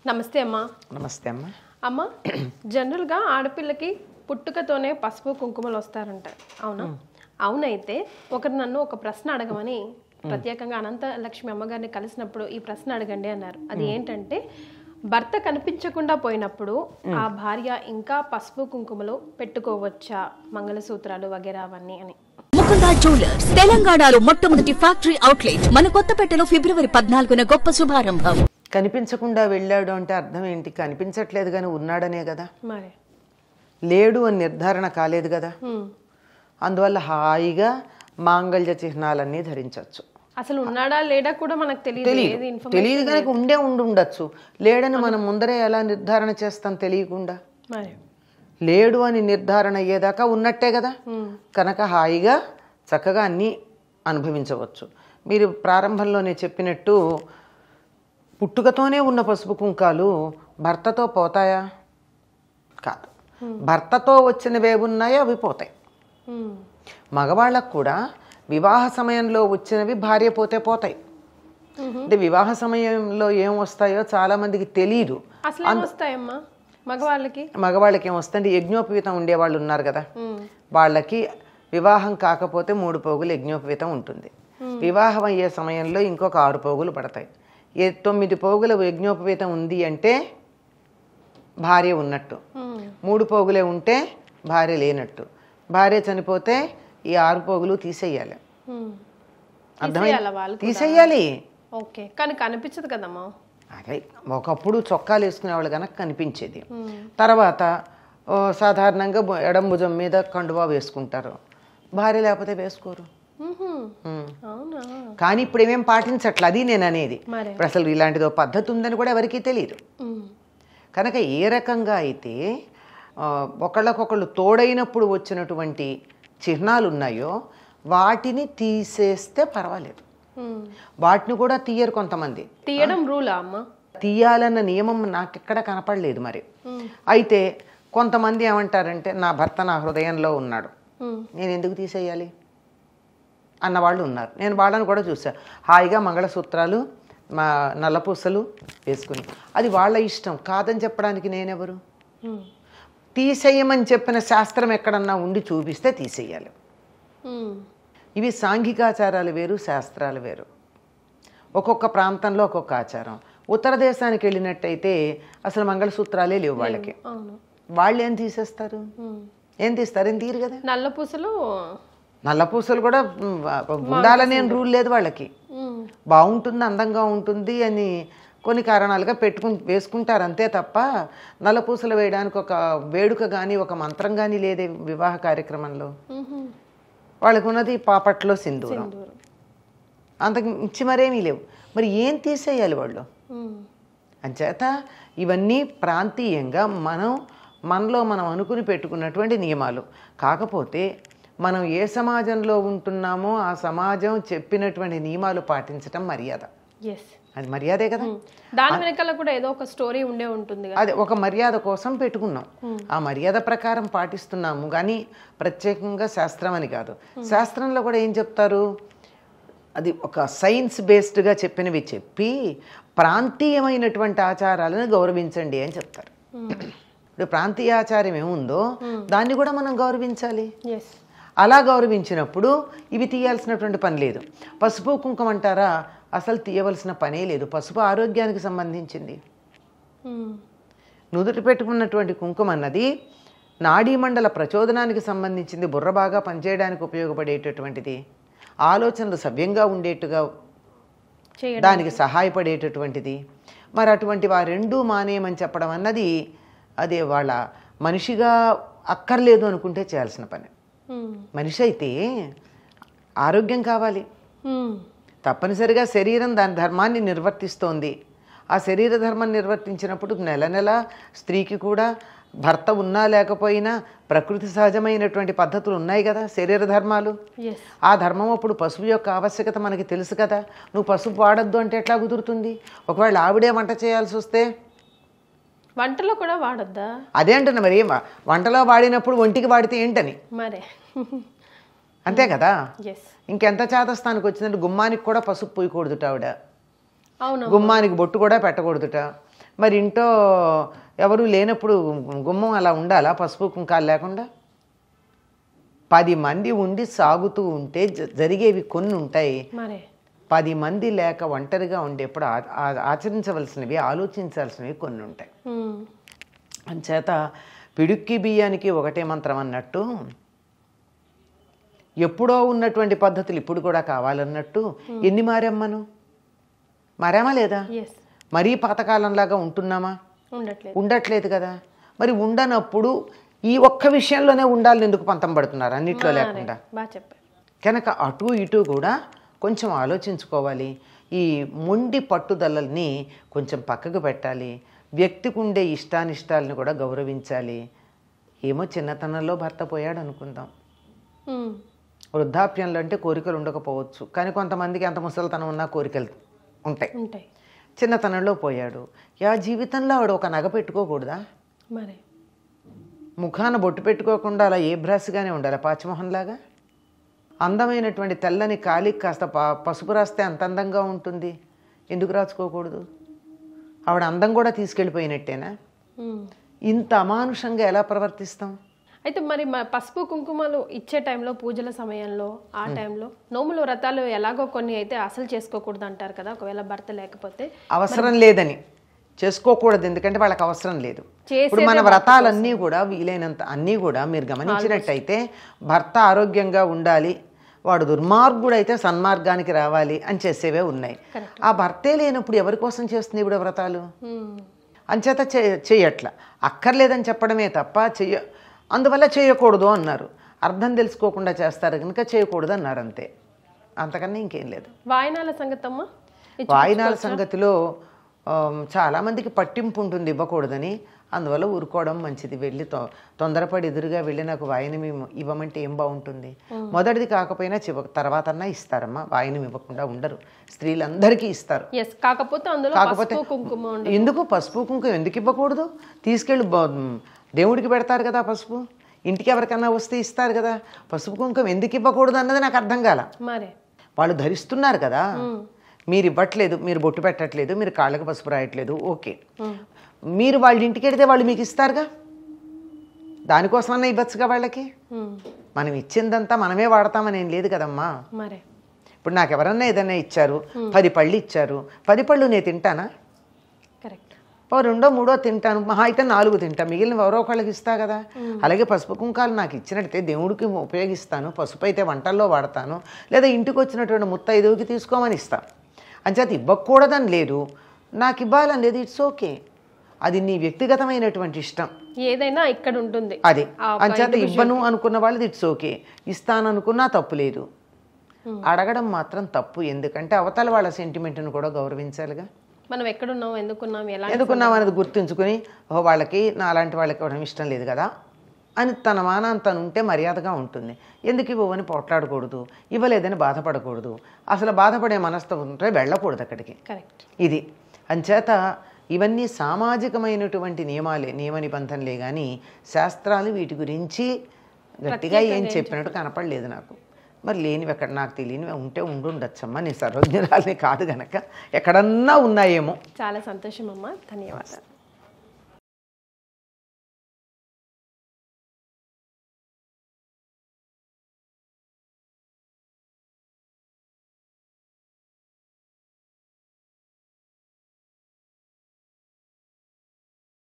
నమస్తే అమ్మా. నమస్తే అమ్మ. అమ్మ, జనరల్గా ఆడపిల్లకి పుట్టుకతోనే పసుపు కుంకుమలు వస్తారంటారు, అవునా? అవునైతే ఒకరు నన్ను ఒక ప్రశ్న అడగమని ప్రత్యేకంగా అనంత లక్ష్మి అమ్మగారిని కలిసినప్పుడు ఈ ప్రశ్న అడగండి అన్నారు. అది ఏంటంటే, భర్త కనిపించకుండా పోయినప్పుడు ఆ భార్య ఇంకా పసుపు కుంకుమలు పెట్టుకోవచ్చా, మంగళసూత్రాలు వగేరా అవన్నీ అని. ముకుందా జ్యువెలర్స్ తెలంగాణలో మొట్టమొదటి ఫ్యాక్టరీ అవుట్లెట్ మన కొత్తపేటలో ఫిబ్రవరి 14న గొప్ప శుభారంభం. కనిపించకుండా వెళ్ళాడు అంటే అర్థం ఏంటి? కనిపించట్లేదు కానీ ఉన్నాడనే కదా, మరి లేడు అని నిర్ధారణ కాలేదు కదా. అందువల్ల హాయిగా మాంగళ్య చిహ్నాలన్నీ ధరించవచ్చు. అసలు ఉన్నాడా లేడా కూడా మనకు తెలియదు కనుక ఉండొచ్చు. లేడని మనం ముందరే ఎలా నిర్ధారణ చేస్తాం తెలియకుండా? మరి లేడు అని నిర్ధారణ అయ్యేదాకా ఉన్నట్టే కదా. కనుక హాయిగా చక్కగా అన్నీ అనుభవించవచ్చు. మీరు ప్రారంభంలోనే చెప్పినట్టు పుట్టుకతోనే ఉన్న పసుపు కుంకాలు భర్తతో పోతాయా? కాదు. భర్తతో వచ్చినవే ఉన్నాయో అవి పోతాయి. మగవాళ్ళకు కూడా వివాహ సమయంలో వచ్చినవి భార్య పోతే పోతాయి. అంటే వివాహ సమయంలో ఏం వస్తాయో చాలా మందికి తెలియదు. మగవాళ్ళకి ఏం వస్తాయంటే, యజ్ఞోపవీతం ఉండేవాళ్ళు ఉన్నారు కదా, వాళ్ళకి వివాహం కాకపోతే 3 పోగులు యజ్ఞోపవీతం ఉంటుంది. వివాహం అయ్యే సమయంలో ఇంకొక 6 పోగులు పడతాయి. 9 పోగుల యజ్ఞోపవీతం ఉంది అంటే భార్య ఉన్నట్టు. 3 పోగులే ఉంటే భార్య లేనట్టు. భార్య చనిపోతే ఈ 6 పోగులు తీసేయాలి. అర్థమైంది? తీసేయాలి. కానీ కనిపించదు కదమ్మా. అదే ఒకప్పుడు చొక్కాలు వేసుకునేవాళ్ళు కనుక కనిపించేది. తర్వాత సాధారణంగా ఎడం భుజం మీద కండువా వేసుకుంటారు. భార్య లేకపోతే వేసుకోరు. కానీ ఇప్పుడు ఏమేం పాటించట్ల, అది నేను అనేది. ఇప్పుడు అసలు ఇలాంటిదో పద్ధతి ఉందని కూడా ఎవరికీ తెలియదు. కనుక ఏ రకంగా అయితే ఒకళ్ళకొకళ్ళు తోడైనప్పుడు వచ్చినటువంటి చిహ్నాలు ఉన్నాయో వాటిని తీసేస్తే పర్వాలేదు. వాటిని కూడా తీయరు కొంతమంది. తీయడం రూలా అమ్మ? తీయాలన్న నియమం నాకెక్కడ కనపడలేదు. మరి అయితే కొంతమంది ఏమంటారంటే, నా భర్త నా హృదయంలో ఉన్నాడు, నేను ఎందుకు తీసేయాలి అన్నవాళ్ళు ఉన్నారు. నేను వాళ్ళని కూడా చూసా. హాయిగా మంగళసూత్రాలు, మా నల్లపూసలు వేసుకుని, అది వాళ్ళ ఇష్టం. కాదని చెప్పడానికి నేనెవరు? తీసేయమని చెప్పిన శాస్త్రం ఎక్కడన్నా ఉండి చూపిస్తే తీసేయాలి. ఇవి సాంఘికాచారాలు వేరు, శాస్త్రాలు వేరు. ఒక్కొక్క ప్రాంతంలో ఒక్కొక్క ఆచారం. ఉత్తర దేశానికి వెళ్ళినట్టయితే అసలు మంగళసూత్రాలే లేవు వాళ్ళకి. వాళ్ళు ఏం తీసేస్తారు? ఏం తీస్తారు? ఏం తీరు కదా. నల్లపూసలు కూడా ఉండాలని ఏం రూల్ లేదు వాళ్ళకి. బాగుంటుంది, అందంగా ఉంటుంది అని కొన్ని కారణాలుగా వేసుకుంటారు అంతే తప్ప నల్లపూసలు వేయడానికి ఒక వేడుక కానీ ఒక మంత్రం కానీ లేదే వివాహ కార్యక్రమంలో. వాళ్ళకు ఉన్నది పాపట్లో సింధూరం, అంతకు మించి మరేమీ లేవు. మరి ఏం తీసేయాలి వాళ్ళు? అంచేత ఇవన్నీ ప్రాంతీయంగా మనలో మనం అనుకుని పెట్టుకున్నటువంటి నియమాలు. కాకపోతే మనం ఏ సమాజంలో ఉంటున్నామో ఆ సమాజం చెప్పినటువంటి నియమాలు పాటించటం మర్యాద. అది మర్యాదే కదా. దాని వెనకాల కూడా ఏదో ఒక స్టోరీ ఉండే ఉంటుంది. అదే ఒక మర్యాద కోసం పెట్టుకున్నాం, ఆ మర్యాద ప్రకారం పాటిస్తున్నాము. కానీ ప్రత్యేకంగా శాస్త్రం అని కాదు. శాస్త్రంలో కూడా ఏం చెప్తారు? అది ఒక సైన్స్ బేస్డ్గా చెప్పినవి చెప్పి ప్రాంతీయమైనటువంటి ఆచారాలను గౌరవించండి అని చెప్తారు. ఇప్పుడు ప్రాంతీయ ఆచారం ఏముందో దాన్ని కూడా మనం గౌరవించాలి. అలా గౌరవించినప్పుడు ఇవి తీయాల్సినటువంటి పని లేదు. పసుపు కుంకుమ అంటారా? అసలు తీయవలసిన పనే లేదు. పసుపు ఆరోగ్యానికి సంబంధించింది. నుదుటి పెట్టుకున్నటువంటి కుంకుమ అన్నది నాడీమండల ప్రచోదనానికి సంబంధించింది. బుర్ర బాగా పనిచేయడానికి ఉపయోగపడేటటువంటిది. ఆలోచనలు సవ్యంగా ఉండేట్టుగా దానికి సహాయపడేటటువంటిది. మరి అటువంటి ఆ రెండూ మానేయమని చెప్పడం అన్నది అదే వాళ్ళ మనిషిగా అక్కర్లేదు అనుకుంటే చేయాల్సిన పని. మనిషి అయితే ఆరోగ్యం కావాలి. తప్పనిసరిగా శరీరం దాని ధర్మాన్ని నిర్వర్తిస్తోంది. ఆ శరీర ధర్మం నిర్వర్తించినప్పుడు నెల నెల స్త్రీకి కూడా భర్త ఉన్నా లేకపోయినా ప్రకృతి సహజమైనటువంటి పద్ధతులు ఉన్నాయి కదా, శరీర ధర్మాలు. ఆ ధర్మం అప్పుడు పసుపు యొక్క ఆవశ్యకత మనకి తెలుసు కదా. నువ్వు పసుపు వాడద్దు అంటే ఎట్లా కుదురుతుంది? ఒకవేళ ఆవిడే వంట చేయాల్సి వస్తే వంటలో కూడా వాడద్దా? అదే అంటున్నా. మరి వంటలో వాడినప్పుడు ఒంటికి వాడితే ఏంటని మరే, అంతే కదా. ఇంకెంత చేతస్థానికి వచ్చిందంటే గుమ్మానికి కూడా పసుపు పూయకూడదుట ఆవిడ. గుమ్మానికి బొట్టు కూడా పెట్టకూడదుట. మరి ఇంట్లో ఎవరు లేనప్పుడు గుమ్మం అలా ఉండాలా పసుపు కుంకాలు లేకుండా? 10 మంది ఉండి సాగుతూ ఉంటే జరిగేవి కొన్ని ఉంటాయి. 10 మంది లేక ఒంటరిగా ఉండేప్పుడు ఆచరించవలసినవి, ఆలోచించాల్సినవి కొన్ని ఉంటాయి. అంచేత పిడుక్కి బియ్యానికి ఒకటే మంత్రం అన్నట్టు ఎప్పుడో ఉన్నటువంటి పద్ధతులు ఇప్పుడు కూడా కావాలన్నట్టు ఎన్ని మారామ్మను? మారామా లేదా? మరీ పాతకాలంలాగా ఉంటున్నామా? ఉండట్లేదు కదా. మరి ఉండనప్పుడు ఈ ఒక్క విషయంలోనే ఉండాలని ఎందుకు పంతం పడుతున్నారు అన్నిట్లో లేకుండా? కనుక అటు ఇటు కూడా కొంచెం ఆలోచించుకోవాలి. ఈ మొండి పట్టుదలల్ని కొంచెం పక్కకు పెట్టాలి. వ్యక్తికి ఉండే ఇష్టానిష్టాలను కూడా గౌరవించాలి. ఏమో చిన్నతనంలో భర్త పోయాడు అనుకుందాం, వృద్ధాప్యంలో అంటే కోరికలు ఉండకపోవచ్చు, కానీ కొంతమందికి అంత ముసలితనం ఉన్నా కోరికలు ఉంటాయి. చిన్నతనంలో పోయాడు, జీవితంలో ఆవిడ ఒక నగ పెట్టుకోకూడదా? మరి ముఖాన బొట్టు పెట్టుకోకుండా అలా ఏ బ్రాస్గానే ఉండాలి పాచిమోహన్లాగా? అందమైనటువంటి తెల్లని కాలికి కాస్త పసుపు రాస్తే అంత అందంగా ఉంటుంది, ఎందుకు రాసుకోకూడదు? ఆవిడ అందం కూడా తీసుకెళ్ళిపోయినట్టేనా? ఇంత అమానుషంగా ఎలా ప్రవర్తిస్తాం? అయితే మరి పసుపు కుంకుమలు ఇచ్చే టైంలో, పూజల సమయంలో, ఆ టైంలో నోములు వ్రతాలు ఎలాగో కొన్ని అయితే అసలు చేసుకోకూడదు అంటారు కదా, ఒకవేళ భర్త లేకపోతే? అవసరం లేదని చేసుకోకూడదు, ఎందుకంటే వాళ్ళకి అవసరం లేదు. ఇప్పుడు మన వ్రతాలన్నీ కూడా వీలైనంత అన్నీ కూడా మీరు గమనించినట్టయితే భర్త ఆరోగ్యంగా ఉండాలి, వాడు దుర్మార్గుడు అయితే సన్మార్గానికి రావాలి అని చేసేవే ఉన్నాయి. ఆ భర్తే లేనప్పుడు ఎవరి కోసం చేస్తుంది ఇప్పుడు వ్రతాలు? అంచేత చెయ్యట్ల, అక్కర్లేదని చెప్పడమే తప్ప అందువల్ల చేయకూడదు అన్నారు. అర్థం తెలుసుకోకుండా చేస్తారు కనుక చేయకూడదు అన్నారు, అంతే, అంతకన్నా ఇంకేం లేదు. వాయినాల సంగతమ్మా? వాయినాల సంగతిలో చాలామందికి పట్టింపు ఉంటుంది ఇవ్వకూడదని, అందువల్ల ఊరుకోవడం మంచిది. వెళ్ళి తొందరపడి ఎదురుగా వెళ్ళి నాకు వాయినం ఇవ్వమంటే ఏం బాగుంటుంది? మొదటిది కాకపోయినా తర్వాతన్నా ఇస్తారమ్మా, వాయినం ఇవ్వకుండా ఉండరు, స్త్రీలందరికీ ఇస్తారు. కాకపోతే ఎందుకు పసుపు కుంకుమ ఎందుకు ఇవ్వకూడదు? తీసుకెళ్ళి దేవుడికి పెడతారు కదా పసుపు, ఇంటికి ఎవరికన్నా వస్తే ఇస్తారు కదా, పసుపు కుంకుమ ఎందుకు ఇవ్వకూడదు అన్నది నాకు అర్థం కాల. వాళ్ళు ధరిస్తున్నారు కదా, మీరు ఇవ్వట్లేదు, మీరు బొట్టు పెట్టట్లేదు, మీరు కాళ్ళకి పసుపు రాయట్లేదు, ఓకే, మీరు వాళ్ళ ఇంటికి వెడితే వాళ్ళు మీకు ఇస్తారుగా, దానికోసమన్నా ఇవ్వచ్చుగా వాళ్ళకి. మనం ఇచ్చిందంతా మనమే వాడతామని ఏం లేదు కదమ్మా. ఇప్పుడు నాకు ఎవరన్నా ఏదన్నా ఇచ్చారు, 10 పళ్ళు ఇచ్చారు, 10 పళ్ళు నేను తింటానా? రెండో మూడో తింటాను, మహా అయితే 4 తింటాను, మిగిలిన ఎవరో ఒకళ్ళకి ఇస్తా కదా. అలాగే పసుపు కుంకాలు నాకు ఇచ్చినట్టయితే దేవుడికి ఉపయోగిస్తాను, పసుపు అయితే వంటల్లో వాడతాను, లేదా ఇంటికి వచ్చినటువంటి ముత్తైదువుకి తీసుకోమని ఇస్తాను. అంచేత ఇవ్వకూడదని లేదు, నాకు ఇవ్వాలని లేదు, ఇట్స్ ఓకే, అది నీ వ్యక్తిగతమైనటువంటి ఇష్టం, ఏదైనా ఇక్కడ ఉంటుంది అది. అంచేత ఇవ్వను అనుకున్న వాళ్ళది ఇట్స్ ఓకే, ఇస్తాననుకున్నా తప్పు లేదు. అడగడం మాత్రం తప్పు, ఎందుకంటే అవతల వాళ్ళ సెంటిమెంట్ను కూడా గౌరవించాలిగా. మనం ఎక్కడున్నాం, ఎందుకున్నాం అనేది గుర్తుంచుకుని, వాళ్ళకి నా అలాంటి వాళ్ళకి ఇవ్వడం ఇష్టం లేదు కదా అని తన మానాన్ని తను ఉంటే మర్యాదగా ఉంటుంది. ఎందుకు ఇవ్వని పోట్లాడకూడదు, ఇవ్వలేదని బాధపడకూడదు, అసలు బాధపడే మనస్తత్వం ఉంటే వెళ్ళకూడదు అక్కడికి. ఇది అంచేత ఇవన్నీ సామాజికమైనటువంటి నియమ నిబంధనలే కానీ శాస్త్రాలు వీటి గురించి గట్టిగా ఏం చెప్పినట్టు కనపడలేదు నాకు. మరి లేనివి ఎక్కడ నాకు తెలియనివి ఉంటే ఉండుండొచ్చమ్మా, నేను సర్వజ్ఞరాలని కాదు గనక ఎక్కడన్నా ఉన్నాయేమో. చాలా సంతోషం అమ్మా, ధన్యవాదాలు.